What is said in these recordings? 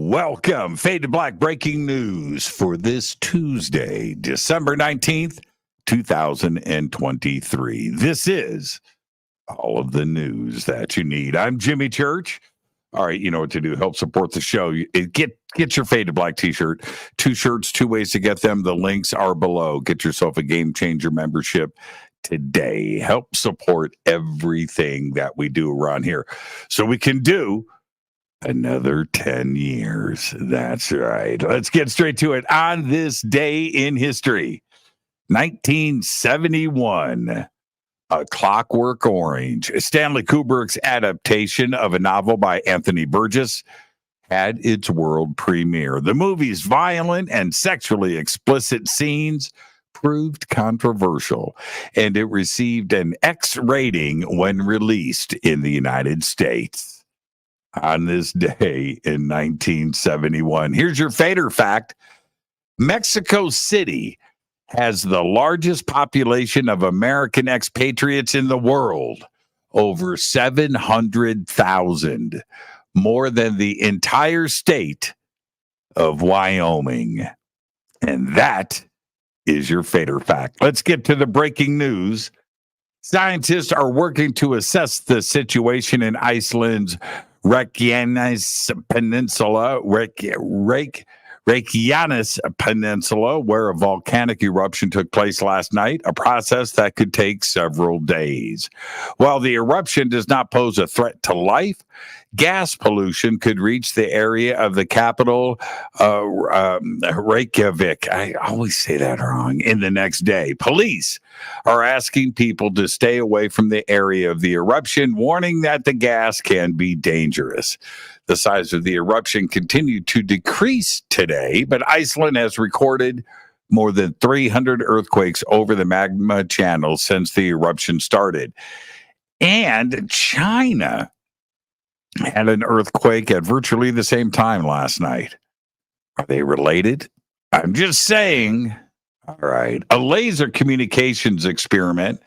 Welcome, Fade to Black breaking news for this Tuesday, December 19th, 2023. This is all of the news that you need. I'm Jimmy Church. All right, you know what to do. Help support the show. Get your Fade to Black T-shirt. 2 shirts, 2 ways to get them. The links are below. Get yourself a Game Changer membership today. Help support everything that we do around here so we can do another 10 years. That's right. Let's get straight to it. On this day in history, 1971, A Clockwork Orange, Stanley Kubrick's adaptation of a novel by Anthony Burgess, had its world premiere. The movie's violent and sexually explicit scenes proved controversial, and it received an X rating when released in the United States. On this day in 1971. Here's your Fader fact. Mexico City has the largest population of American expatriates in the world, over 700,000, more than the entire state of Wyoming. And that is your Fader fact. Let's get to the breaking news. Scientists are working to assess the situation in Iceland's Reykjanes Peninsula, where a volcanic eruption took place last night, a process that could take several days. While the eruption does not pose a threat to life, gas pollution could reach the area of the capital, Reykjavik. I always say that wrong. In the next day, police are asking people to stay away from the area of the eruption, warning that the gas can be dangerous. The size of the eruption continued to decrease today, but Iceland has recorded more than 300 earthquakes over the magma channel since the eruption started. And China had an earthquake at virtually the same time last night. Are they related? I'm just saying. All right. A laser communications experiment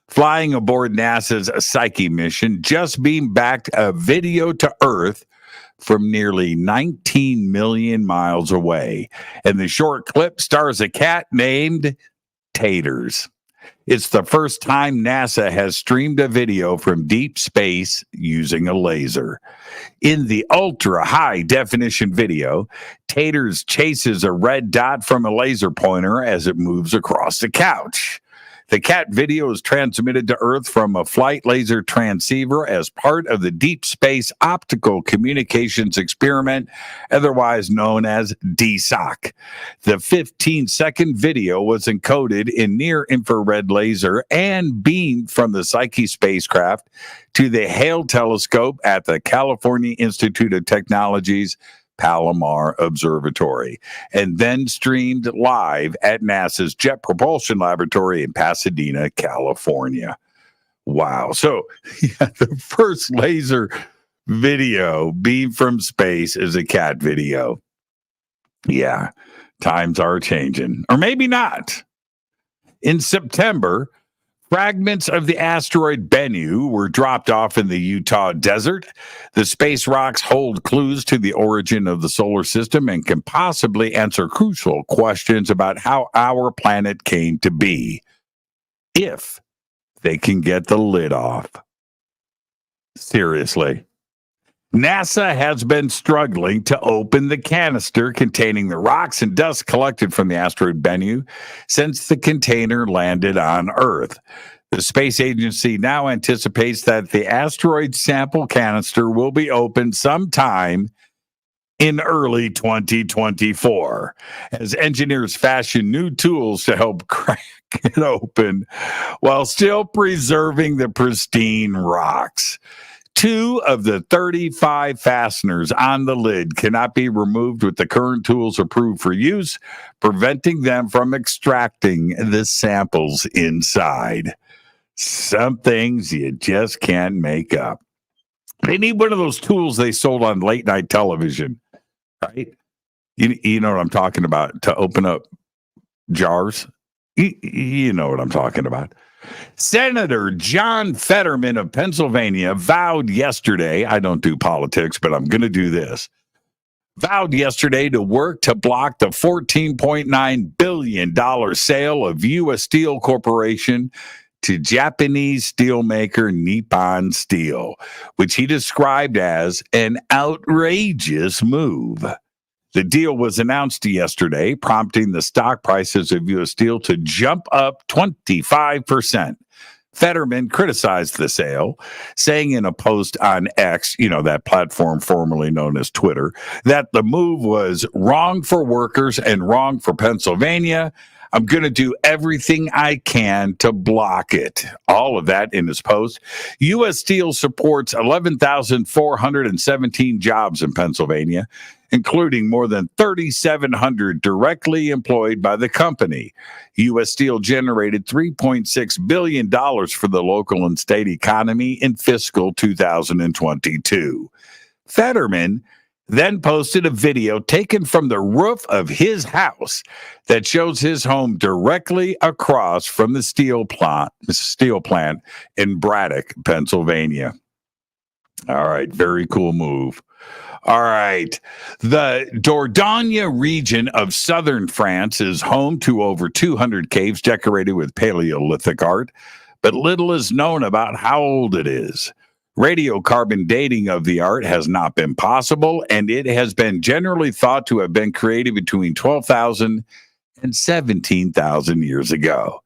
flying aboard NASA's Psyche mission just beamed back a video to Earth from nearly 19 million miles away. And the short clip stars a cat named Taters. It's the first time NASA has streamed a video from deep space using a laser. In the ultra-high definition video, Taters chases a red dot from a laser pointer as it moves across the couch. The cat video is transmitted to Earth from a flight laser transceiver as part of the Deep Space Optical Communications Experiment, otherwise known as DSOC. The 15-second video was encoded in near-infrared laser and beamed from the Psyche spacecraft to the Hale telescope at the California Institute of Technology's Palomar Observatory, and then streamed live at NASA's Jet Propulsion Laboratory in Pasadena, California. Wow. So the first laser video beamed from space is a cat video. Yeah, times are changing. Or maybe not. In September, fragments of the asteroid Bennu were dropped off in the Utah desert. The space rocks hold clues to the origin of the solar system and can possibly answer crucial questions about how our planet came to be, if they can get the lid off. Seriously. NASA has been struggling to open the canister containing the rocks and dust collected from the asteroid Bennu since the container landed on Earth. The space agency now anticipates that the asteroid sample canister will be opened sometime in early 2024, as engineers fashion new tools to help crack it open while still preserving the pristine rocks. 2 of the 35 fasteners on the lid cannot be removed with the current tools approved for use, preventing them from extracting the samples inside. Some things you just can't make up. They need one of those tools they sold on late night television, right? You know what I'm talking about, to open up jars. You know what I'm talking about. Senator John Fetterman of Pennsylvania vowed yesterday, I don't do politics, but I'm going to do this, vowed yesterday to work to block the $14.9 billion sale of U.S. Steel Corporation to Japanese steelmaker Nippon Steel, which he described as an outrageous move. The deal was announced yesterday, prompting the stock prices of U.S. Steel to jump up 25%. Fetterman criticized the sale, saying in a post on X, that platform formerly known as Twitter, that the move was wrong for workers and wrong for Pennsylvania. I'm going to do everything I can to block it. All of that in his post. U.S. Steel supports 11,417 jobs in Pennsylvania, including more than 3,700 directly employed by the company. U.S. Steel generated $3.6 billion for the local and state economy in fiscal 2022. Fetterman then posted a video taken from the roof of his house that shows his home directly across from the steel plant in Braddock, Pennsylvania. All right, very cool move. All right. The Dordogne region of southern France is home to over 200 caves decorated with Paleolithic art, but little is known about how old it is. Radiocarbon dating of the art has not been possible, and it has been generally thought to have been created between 12,000 and 17,000 years ago.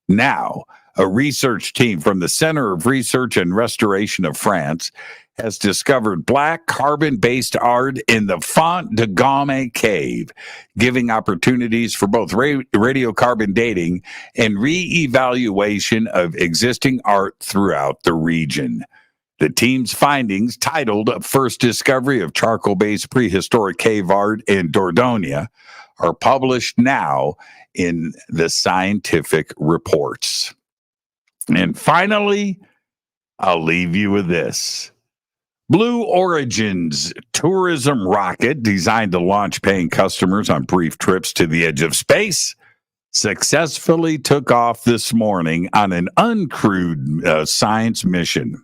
Now, a research team from the Center of Research and Restoration of France has discovered black carbon-based art in the Font de Gaume cave, giving opportunities for both radiocarbon dating and re-evaluation of existing art throughout the region. The team's findings, titled First Discovery of Charcoal-Based Prehistoric Cave Art in Dordogne, are published now in the scientific reports. And finally, I'll leave you with this. Blue Origin's tourism rocket, designed to launch paying customers on brief trips to the edge of space, successfully took off this morning on an uncrewed science mission.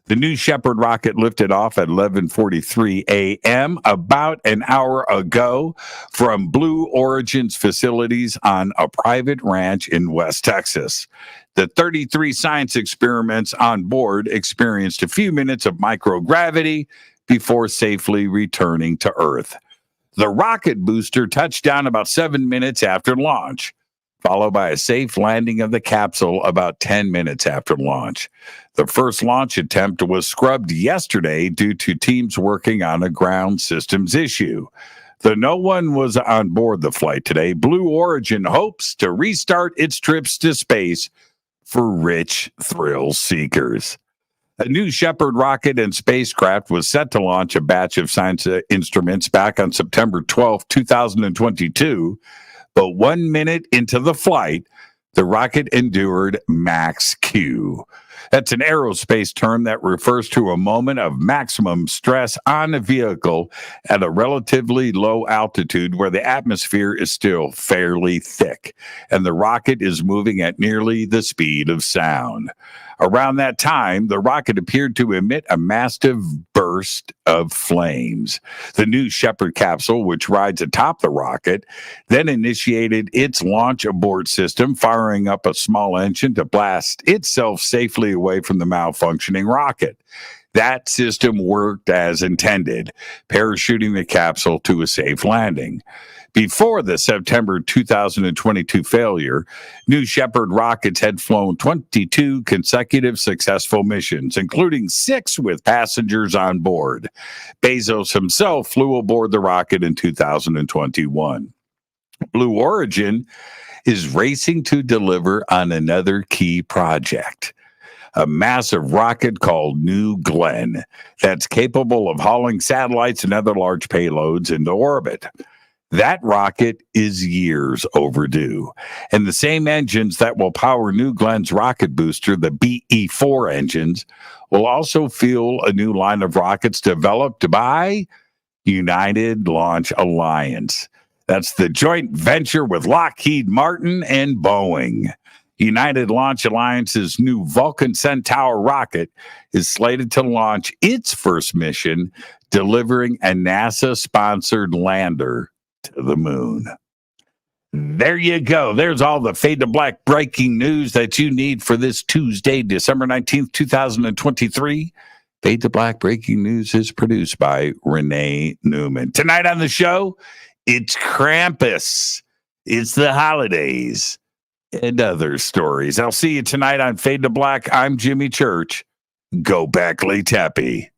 The New Shepard rocket lifted off at 11:43 a.m., about an hour ago, from Blue Origin's facilities on a private ranch in West Texas. The 33 science experiments on board experienced a few minutes of microgravity before safely returning to Earth. The rocket booster touched down about 7 minutes after launch, followed by a safe landing of the capsule about 10 minutes after launch. The first launch attempt was scrubbed yesterday due to teams working on a ground systems issue. Though no one was on board the flight today, Blue Origin hopes to restart its trips to space for rich thrill seekers. A New Shepard rocket and spacecraft was set to launch a batch of science instruments back on September 12, 2022, but 1 minute into the flight, the rocket endured max Q. That's an aerospace term that refers to a moment of maximum stress on a vehicle at a relatively low altitude where the atmosphere is still fairly thick and the rocket is moving at nearly the speed of sound. Around that time, the rocket appeared to emit a massive burst of flames. The New Shepard capsule, which rides atop the rocket, then initiated its launch abort system, firing up a small engine to blast itself safely away from the malfunctioning rocket. That system worked as intended, parachuting the capsule to a safe landing. Before the September 2022 failure, New Shepard rockets had flown 22 consecutive successful missions, including 6 with passengers on board. Bezos himself flew aboard the rocket in 2021. Blue Origin is racing to deliver on another key project, a massive rocket called New Glenn that's capable of hauling satellites and other large payloads into orbit. That rocket is years overdue, and the same engines that will power New Glenn's rocket booster, the BE-4 engines, will also fuel a new line of rockets developed by United Launch Alliance. That's the joint venture with Lockheed Martin and Boeing. United Launch Alliance's new Vulcan Centaur rocket is slated to launch its first mission, delivering a NASA-sponsored lander to the moon. There you go. There's all the Fade to Black breaking news that you need for this Tuesday, December 19th, 2023. Fade to Black breaking news is produced by Renee Newman. Tonight on the show, it's Krampus. It's the holidays and other stories. I'll see you tonight on Fade to Black. I'm Jimmy Church. Go Beckley Teppy.